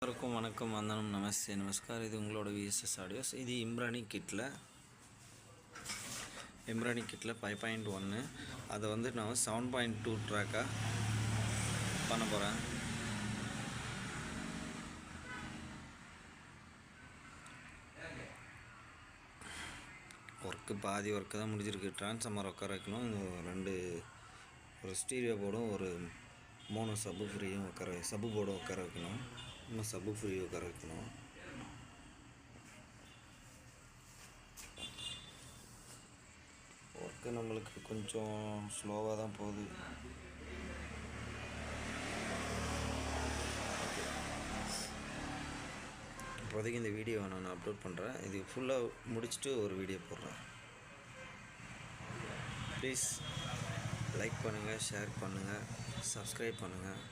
எல்லாருக்கும் வணக்கம், வந்தனம், நமஸ்தே, நமஸ்கார். இது உங்களோட விஎஸ்எஸ் ஆடியோஸ். இது இம்ரானி கிட்டில் 5.1. அதை வந்து நான் 7.2 ட்ராக்காக பண்ண போகிறேன். பாதி ஒர்க்கு தான் முடிஞ்சிருக்கு. ட்ரான்ஸ்ஃபார்மர் உட்கார வைக்கணும். ஒரு ஸ்டீரியோ போர்டும் ஒரு 3 சப்பு ஃப்ரீயும் சப்பு போர்டும் உட்கார வைக்கணும். இன்னும் சப்பு ஃப்ரீ உட்கார வைக்கணும். ஒர்க்கு நம்மளுக்கு கொஞ்சம் ஸ்லோவாக தான் போகுது. இப்போதைக்கு இந்த வீடியோவை நான் அப்லோட் பண்ணுறேன். இது ஃபுல்லாக முடிச்சுட்டு ஒரு வீடியோ போடுறேன். ப்ளீஸ் லைக் பண்ணுங்கள், ஷேர் பண்ணுங்கள், சப்ஸ்கிரைப் பண்ணுங்கள்.